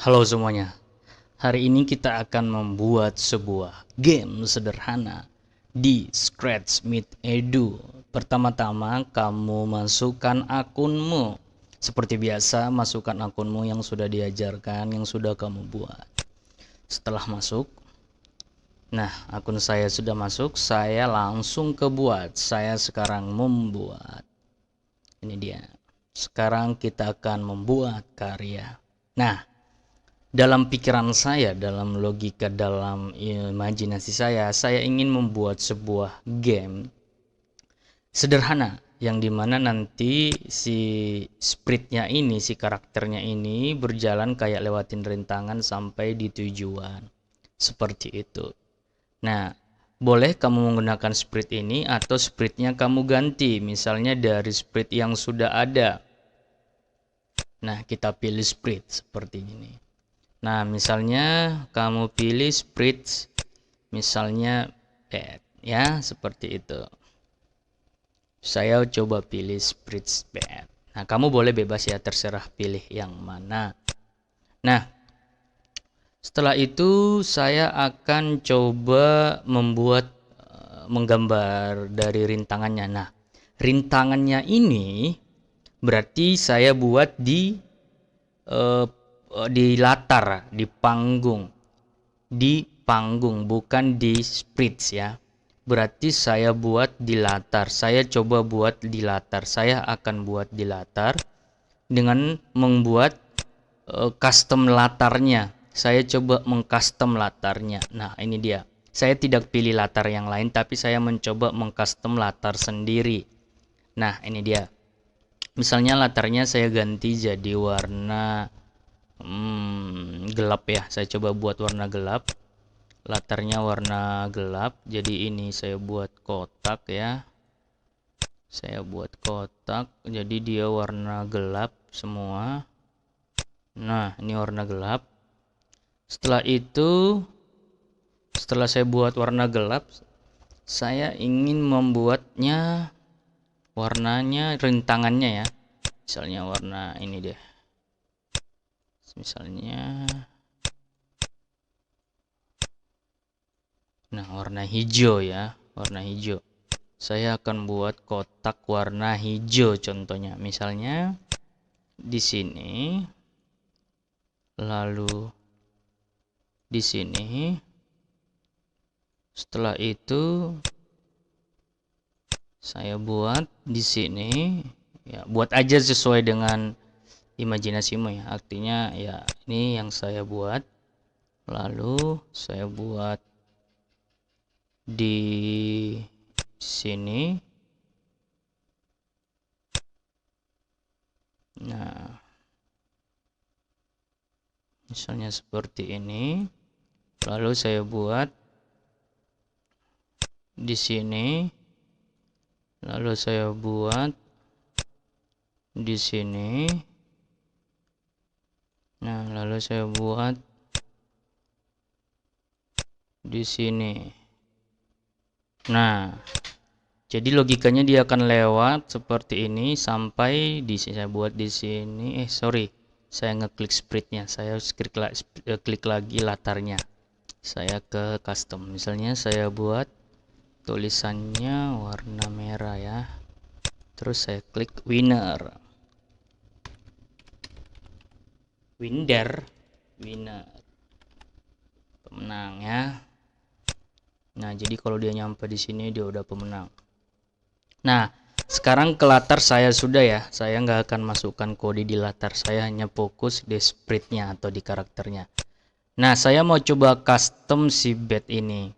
Halo semuanya, hari ini kita akan membuat sebuah game sederhana di Scratch Meet Edu. Pertama-tama kamu masukkan akunmu. Seperti biasa, masukkan akunmu yang sudah diajarkan, yang sudah kamu buat. Setelah masuk, nah akun saya sudah masuk, saya langsung ke buat. Saya sekarang membuat. Ini dia. Sekarang kita akan membuat karya. Nah, dalam pikiran saya, dalam logika, dalam imajinasi saya ingin membuat sebuah game sederhana yang dimana nanti si sprite-nya ini, si karakternya ini berjalan kayak lewatin rintangan sampai di tujuan. Seperti itu. Nah, boleh kamu menggunakan sprite ini atau sprite-nya kamu ganti, misalnya dari sprite yang sudah ada. Nah, kita pilih sprite seperti ini. Nah, misalnya kamu pilih sprite misalnya bed ya, seperti itu. Saya coba pilih sprite bed. Nah, kamu boleh bebas ya, terserah pilih yang mana. Nah, setelah itu saya akan coba membuat menggambar dari rintangannya. Nah, rintangannya ini berarti saya buat di latar, di panggung, bukan di sprite ya. Berarti saya buat di latar. Saya coba buat di latar. Saya akan buat di latar dengan membuat custom latarnya. Saya coba mengcustom latarnya. Nah, ini dia. Saya tidak pilih latar yang lain, tapi saya mencoba mengcustom latar sendiri. Nah, ini dia. Misalnya latarnya saya ganti jadi warna gelap ya. Saya coba buat warna gelap. Latarnya warna gelap. Jadi ini saya buat kotak ya. Saya buat kotak. Jadi dia warna gelap semua. Nah, ini warna gelap. Setelah itu, setelah saya buat warna gelap, saya ingin membuatnya warnanya, rintangannya ya. Misalnya warna ini deh. Misalnya, nah warna hijau ya, warna hijau. Saya akan buat kotak warna hijau contohnya. Misalnya di sini, lalu di sini. Setelah itu saya buat di sini ya, buat aja sesuai dengan imajinasimu ya. Artinya ya ini yang saya buat. Lalu saya buat di sini. Nah, misalnya seperti ini. Lalu saya buat di sini. Lalu saya buat di sini. Nah, lalu saya buat di sini. Nah, jadi logikanya dia akan lewat seperti ini sampai di sini. Saya buat di sini. Sorry, saya ngeklik sprite-nya. Saya klik lagi latarnya. Saya ke custom. Misalnya saya buat tulisannya warna merah ya. Terus saya klik winner. Winner pemenang ya. Nah, jadi kalau dia nyampe di sini dia udah pemenang. Nah, sekarang ke latar saya sudah ya. Saya nggak akan masukkan kode di latar. Saya hanya fokus di sprite-nya atau di karakternya. Nah, saya mau coba custom si bed ini.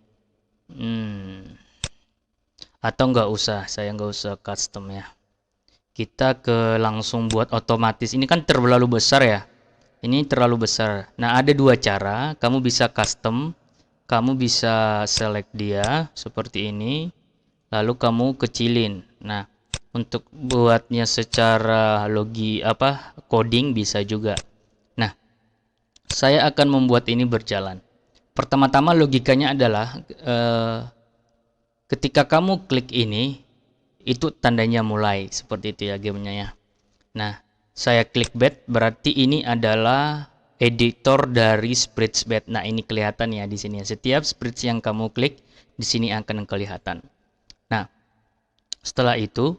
Atau nggak usah, saya nggak usah custom ya. Kita ke langsung buat otomatis. Ini kan terlalu besar ya. Ini terlalu besar. Nah, ada dua cara. Kamu bisa custom. Kamu bisa select dia seperti ini. Lalu kamu kecilin. Nah, untuk buatnya secara coding bisa juga. Nah, saya akan membuat ini berjalan. Pertama-tama logikanya adalah ketika kamu klik ini, itu tandanya mulai seperti itu ya gamenya ya. Nah, saya klik bed berarti ini adalah editor dari Spreadsheet. Nah, ini kelihatan ya di sini. Setiap spreadsheet yang kamu klik di sini akan kelihatan. Nah, setelah itu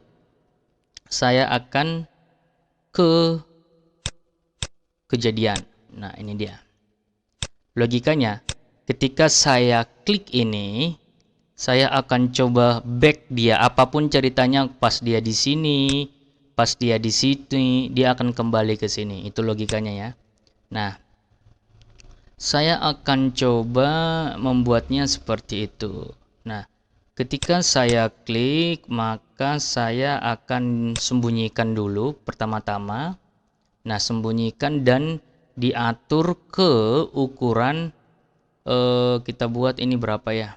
saya akan ke kejadian. Nah, ini dia. Logikanya, ketika saya klik ini, saya akan coba back dia. Apapun ceritanya, pas dia di sini, pas dia di sini, dia akan kembali ke sini. Itu logikanya ya. Nah, saya akan coba membuatnya seperti itu. Nah, ketika saya klik, maka saya akan sembunyikan dulu pertama-tama. Nah, sembunyikan dan diatur ke ukuran kita buat ini berapa ya?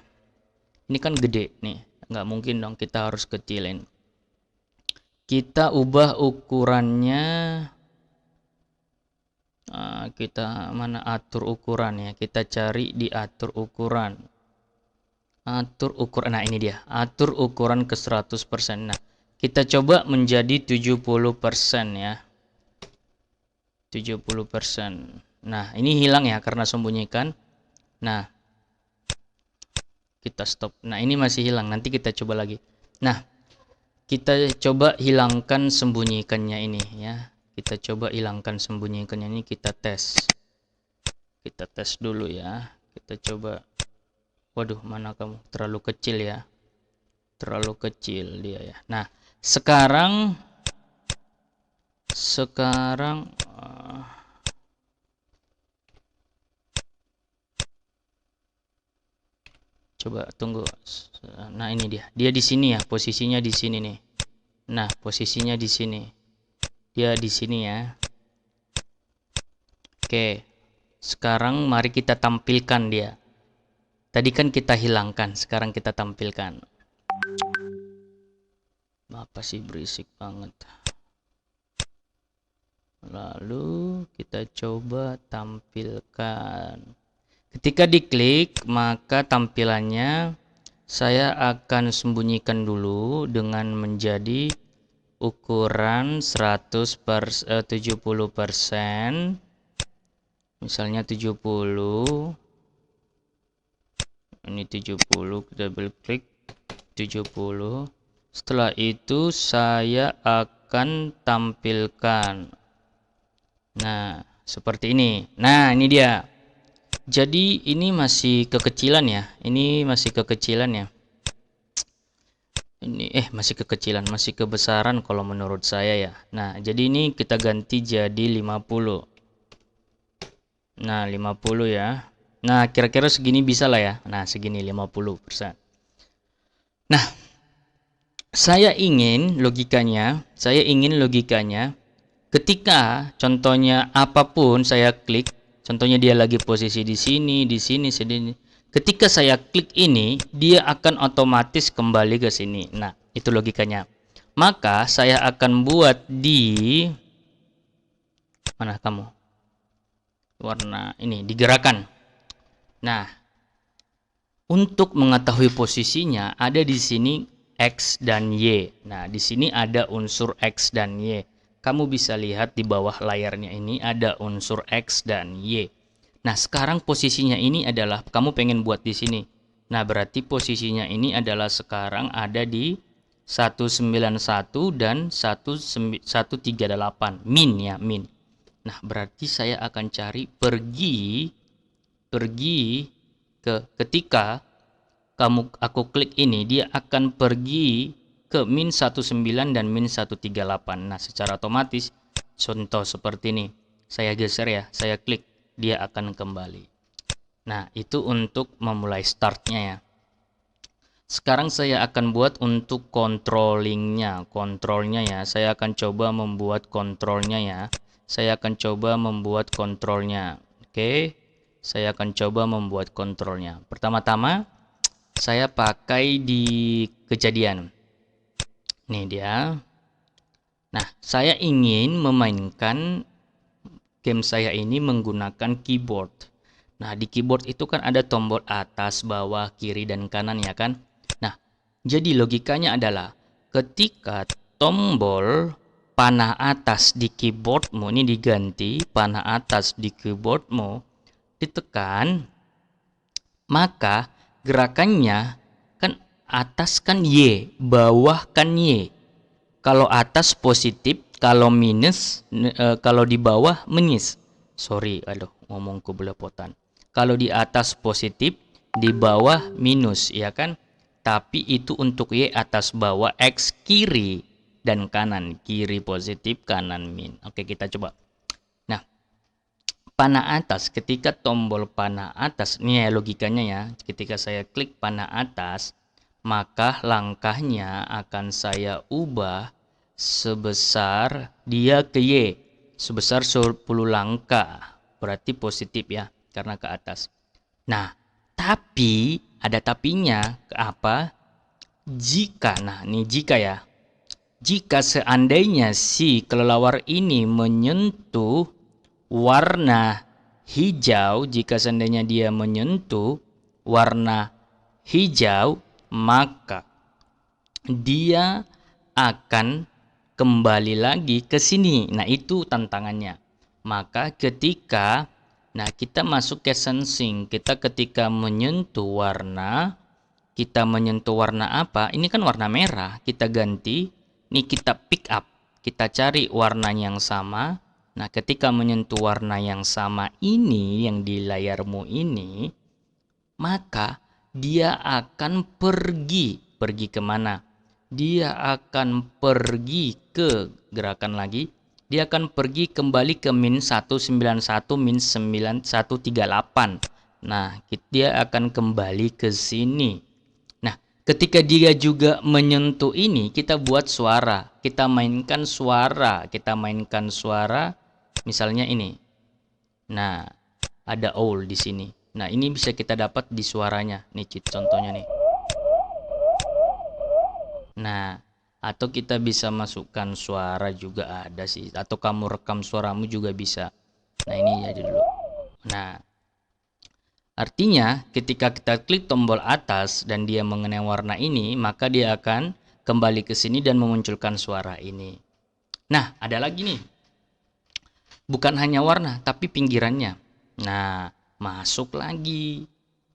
Ini kan gede nih, nggak mungkin dong kita harus kecilin. Kita ubah ukurannya. Kita mana atur ukuran ya? Kita cari di atur ukuran. Atur ukuran. Nah, ini dia. Atur ukuran ke 100%. Nah, kita coba menjadi 70% ya. 70%. Nah, ini hilang ya karena sembunyikan. Nah, kita stop. Nah, ini masih hilang. Nanti kita coba lagi. Nah, kita coba hilangkan sembunyikannya ini ya. Kita coba hilangkan sembunyikannya ini, kita tes. Kita tes dulu ya. Kita coba. Waduh, mana kamu? Terlalu kecil ya. Terlalu kecil dia ya. Nah, sekarang coba tunggu. Nah, ini dia. Dia di sini ya, posisinya di sini nih. Nah, posisinya di sini. Dia di sini ya. Oke. Sekarang mari kita tampilkan dia. Tadi kan kita hilangkan, sekarang kita tampilkan. Apa sih berisik banget. Lalu kita coba tampilkan. Ketika diklik, maka tampilannya saya akan sembunyikan dulu dengan menjadi ukuran 70%. Misalnya 70. Ini 70, kita double klik 70. Setelah itu saya akan tampilkan. Nah, seperti ini. Nah, ini dia. Jadi ini masih kekecilan ya. Ini masih kekecilan ya. Ini masih kekecilan, masih kebesaran kalau menurut saya ya. Nah, jadi ini kita ganti jadi 50. Nah, 50 ya. Nah, kira-kira segini bisa lah ya. Nah, segini 50%. Nah, saya ingin logikanya ketika contohnya apapun saya klik, contohnya dia lagi posisi di sini, di sini, sini. Ketika saya klik ini, dia akan otomatis kembali ke sini. Nah, itu logikanya. Maka saya akan buat di mana kamu? Warna ini digerakkan. Nah, untuk mengetahui posisinya ada di sini X dan Y. Nah, di sini ada unsur X dan Y. Kamu bisa lihat di bawah layarnya ini ada unsur X dan Y. Nah, sekarang posisinya ini adalah kamu pengen buat di sini. Nah, berarti posisinya ini adalah sekarang ada di 191 dan 138 min ya, min. Nah, berarti saya akan cari pergi ke ketika aku klik ini, dia akan pergi ke min 19 dan min 138. Nah, secara otomatis contoh seperti ini. Saya geser ya, saya klik, dia akan kembali. Nah, itu untuk memulai startnya ya. Sekarang saya akan buat untuk kontrolnya ya. Saya akan coba membuat kontrolnya ya. Saya akan coba membuat kontrolnya. Oke. Saya akan coba membuat kontrolnya. Pertama-tama saya pakai di kejadian. Nih dia. Nah, saya ingin memainkan game saya ini menggunakan keyboard. Nah, di keyboard itu kan ada tombol atas, bawah, kiri, dan kanan ya kan. Nah, jadi logikanya adalah ketika tombol panah atas di keyboardmu, ini diganti, panah atas di keyboardmu ditekan, maka gerakannya kan atas kan Y, bawah kan Y. Kalau atas positif, kalau minus, kalau di bawah minus. Sorry, aduh, ngomongku belepotan. Kalau di atas positif, di bawah minus, ya kan? Tapi itu untuk Y atas bawah, X kiri dan kanan. Kiri positif, kanan min. Oke, kita coba. Nah, panah atas, ketika tombol panah atas, ini ya logikanya ya. Ketika saya klik panah atas, maka langkahnya akan saya ubah sebesar dia ke Y. Sebesar 10 langkah. Berarti positif ya, karena ke atas. Nah, tapi ada tapinya. Ke apa? Jika, nah ini jika ya. Jika seandainya si kelelawar ini menyentuh warna hijau, jika seandainya dia menyentuh warna hijau, maka dia akan kembali lagi ke sini. Nah, itu tantangannya. Maka ketika kita masuk ke sensing, kita ketika menyentuh warna, kita menyentuh warna apa? Ini kan warna merah, kita ganti. Ini kita pick up, kita cari warna yang sama. Nah, ketika menyentuh warna yang sama ini, yang di layarmu ini, maka dia akan pergi. Pergi kemana? Dia akan pergi ke gerakan lagi. Dia akan pergi kembali ke min 191, min 9138. Nah, dia akan kembali ke sini. Nah, ketika dia juga menyentuh ini, kita buat suara. Kita mainkan suara. Kita mainkan suara. Misalnya ini. Nah, ada owl di sini. Nah, ini bisa kita dapat di suaranya. Nih, contohnya nih. Nah, atau kita bisa masukkan suara juga ada sih. Atau kamu rekam suaramu juga bisa. Nah, ini aja dulu. Nah, artinya ketika kita klik tombol atas dan dia mengenai warna ini, maka dia akan kembali ke sini dan memunculkan suara ini. Nah, ada lagi nih. Bukan hanya warna, tapi pinggirannya. Nah, masuk lagi.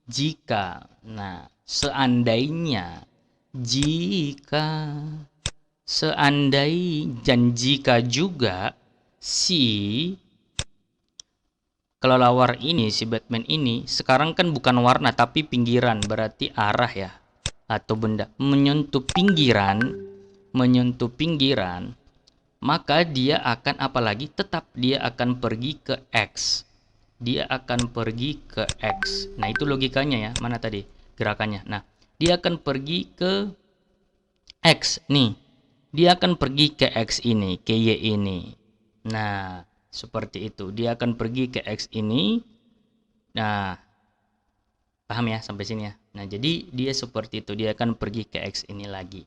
Jika, nah, seandainya, jika, seandainya, dan jika juga si kelelawar ini, si Batman ini, sekarang kan bukan warna tapi pinggiran, berarti arah ya, atau benda menyentuh pinggiran, maka dia akan apalagi tetap dia akan pergi ke X. Dia akan pergi ke X. Nah, itu logikanya ya. Mana tadi gerakannya? Nah, dia akan pergi ke X nih. Dia akan pergi ke X ini, ke Y ini. Nah, seperti itu. Dia akan pergi ke X ini. Nah, paham ya sampai sini ya. Nah, jadi dia seperti itu. Dia akan pergi ke X ini lagi.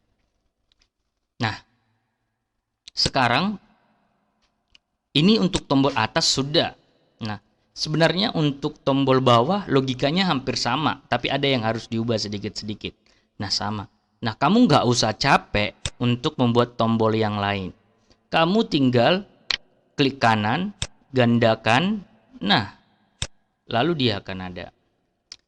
Nah, sekarang ini untuk tombol atas sudah. Nah, sebenarnya untuk tombol bawah logikanya hampir sama, tapi ada yang harus diubah sedikit-sedikit. Nah, sama. Nah, kamu nggak usah capek untuk membuat tombol yang lain. Kamu tinggal klik kanan, gandakan, nah, lalu dia akan ada.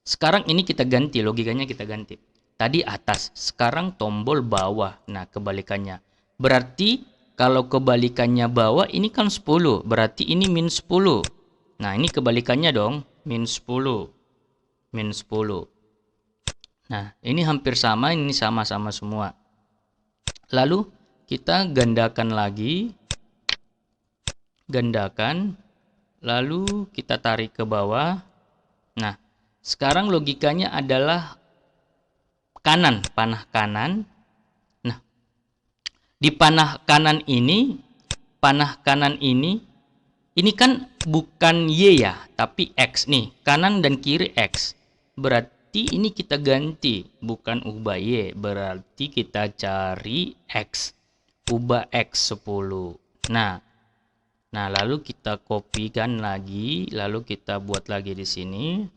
Sekarang ini kita ganti, logikanya kita ganti. Tadi atas, sekarang tombol bawah. Nah, kebalikannya. Berarti kalau kebalikannya bawah, ini kan 10. Berarti ini min 10. Nah, ini kebalikannya dong. Min 10. Min 10. Nah, ini hampir sama. Ini sama-sama semua. Lalu, kita gandakan lagi. Gandakan. Lalu, kita tarik ke bawah. Nah, sekarang logikanya adalah kanan. Panah kanan. Di panah kanan ini kan bukan Y ya, tapi X nih. Kanan dan kiri X. Berarti ini kita ganti, bukan ubah Y. Berarti kita cari X. Ubah X 10. Nah, lalu kita kopikan lagi, lalu kita buat lagi di sini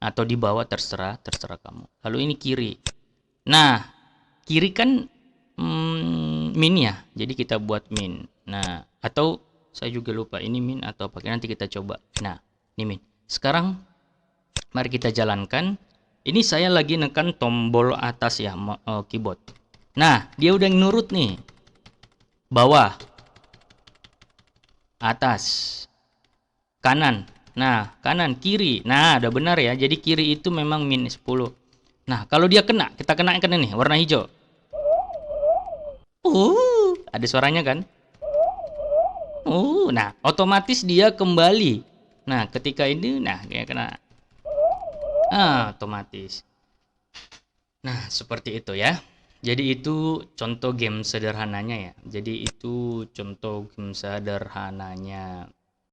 atau di bawah, terserah kamu. Lalu ini kiri. Nah, kiri kan min ya, jadi kita buat min. Nah, atau saya juga lupa ini min atau pakai, nanti kita coba. Nah, ini min. Sekarang mari kita jalankan. Ini saya lagi nekan tombol atas ya, keyboard. Nah, dia udah nurut nih. Bawah, atas, kanan. Nah, kanan, kiri. Nah, udah benar ya. Jadi kiri itu memang min 10. Nah, kalau dia kena, kita kenakan ini warna hijau. Ada suaranya kan? Nah, otomatis dia kembali. Nah, ketika ini, nah, kayak kena. Otomatis. Nah, seperti itu ya. Jadi itu contoh game sederhananya ya. Jadi itu contoh game sederhananya.